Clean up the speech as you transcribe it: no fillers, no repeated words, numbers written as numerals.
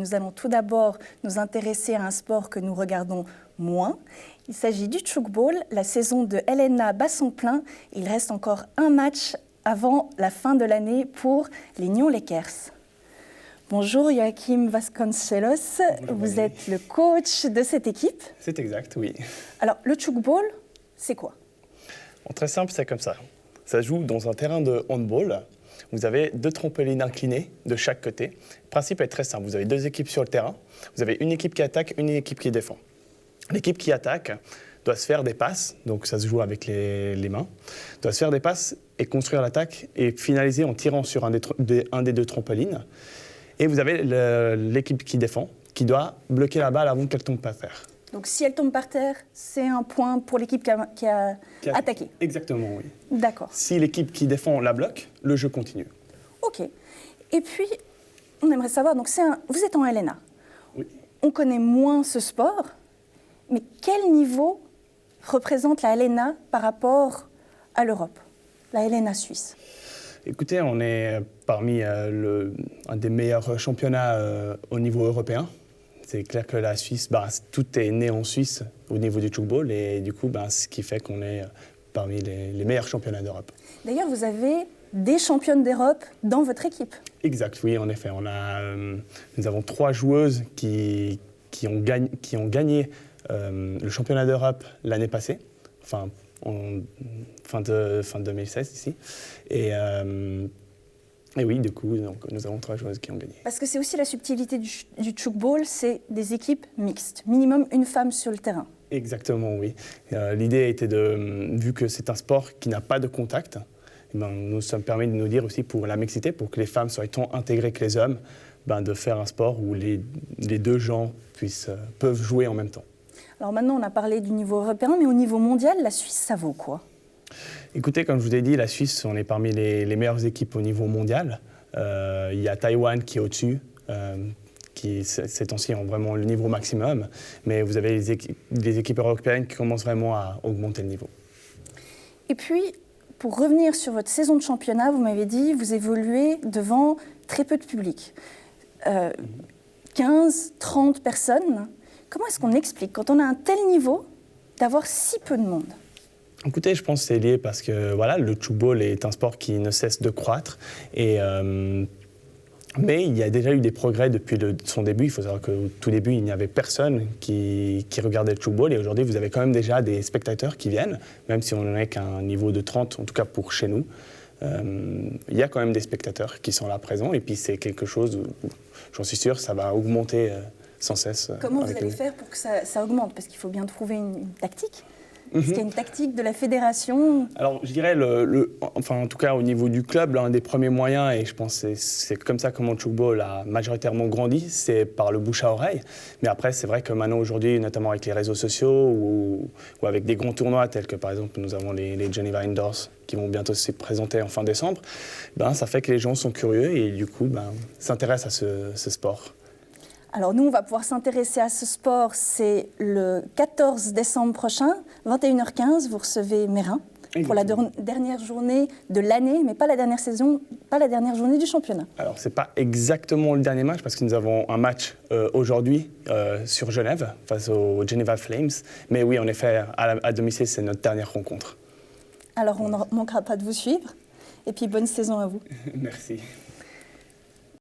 nous allons tout d'abord nous intéresser à un sport que nous regardons moins. Il s'agit du tchoukball, la saison de LNA Basson-Plein. Il reste encore un match avant la fin de l'année pour les Nyon Lakers. Bonjour Joachim Vasconcelos, vous êtes le coach de cette équipe. C'est exact, oui. Alors, le tchoukball, c'est quoi? Très simple, c'est comme ça. Ça se joue dans un terrain de handball. Vous avez 2 trampolines inclinées de chaque côté. Le principe est très simple. Vous avez 2 équipes sur le terrain. Vous avez une équipe qui attaque, une équipe qui défend. L'équipe qui attaque doit se faire des passes, donc ça se joue avec les mains, doit se faire des passes et construire l'attaque et finaliser en tirant sur un des 2 trampolines. Et vous avez l'équipe qui défend, qui doit bloquer la balle avant qu'elle tombe par terre. Donc si elle tombe par terre, c'est un point pour l'équipe qui a attaqué. Exactement, oui. D'accord. Si l'équipe qui défend la bloque, le jeu continue. Ok. Et puis, on aimerait savoir, donc vous êtes en LNA. Oui. On connaît moins ce sport, mais quel niveau représente la LNA par rapport à l'Europe, la LNA suisse? Écoutez, on est parmi un des meilleurs championnats au niveau européen. C'est clair que la Suisse, tout est né en Suisse au niveau du tchoukball et du coup, ce qui fait qu'on est parmi les meilleurs championnats d'Europe. D'ailleurs, vous avez des championnes d'Europe dans votre équipe. Exact, oui, en effet. Nous avons 3 joueuses qui ont gagné le championnat d'Europe l'année passée, fin 2016 ici. Et oui, du coup, donc, nous avons 3 joueuses qui ont gagné. Parce que c'est aussi la subtilité du tchoukball, c'est des équipes mixtes, minimum une femme sur le terrain. Exactement, oui. L'idée était vu que c'est un sport qui n'a pas de contact, nous sommes permis de nous dire aussi pour la mixité, pour que les femmes soient autant intégrées que les hommes, de faire un sport où les 2 genres peuvent jouer en même temps. Alors maintenant, on a parlé du niveau européen, mais au niveau mondial, la Suisse, ça vaut quoi? Écoutez, comme je vous ai dit, la Suisse, on est parmi les meilleures équipes au niveau mondial. Il y a Taïwan qui est au-dessus, qui ces temps-ci ont vraiment le niveau maximum. Mais vous avez des équipes européennes qui commencent vraiment à augmenter le niveau. Et puis, pour revenir sur votre saison de championnat, vous m'avez dit, vous évoluez devant très peu de public. 15, 30 personnes. Comment est-ce qu'on explique, quand on a un tel niveau, d'avoir si peu de monde? Écoutez, je pense que c'est lié parce que le tchoukball est un sport qui ne cesse de croître. Mais il y a déjà eu des progrès depuis son début. Il faut savoir qu'au tout début, il n'y avait personne qui regardait le tchoukball. Et aujourd'hui, vous avez quand même déjà des spectateurs qui viennent, même si on n'en est qu'à un niveau de 30, en tout cas pour chez nous. Il y a quand même des spectateurs qui sont là présents. Et puis c'est quelque chose où, j'en suis sûr, ça va augmenter sans cesse. Comment vous allez faire pour que ça augmente? Parce qu'il faut bien trouver une tactique. Est-ce qu'il y a une tactique de la fédération? Alors, je dirais, en tout cas au niveau du club, l'un des premiers moyens, et je pense que c'est comme ça que le tchoukball a majoritairement grandi, c'est par le bouche à oreille. Mais après, c'est vrai que maintenant, aujourd'hui, notamment avec les réseaux sociaux ou avec des grands tournois tels que, par exemple, nous avons les Geneva Indoors qui vont bientôt se présenter en fin décembre, ça fait que les gens sont curieux et du coup, s'intéressent à ce sport. Alors nous, on va pouvoir s'intéresser à ce sport, c'est le 14 décembre prochain, 21h15, vous recevez Meyrin pour la dernière journée de l'année, mais pas la dernière saison, pas la dernière journée du championnat. Alors c'est pas exactement le dernier match parce que nous avons un match aujourd'hui sur Genève face aux Geneva Flames, mais oui, en effet, à domicile, c'est notre dernière rencontre. Alors on ne manquera pas de vous suivre, et puis bonne saison à vous. Merci.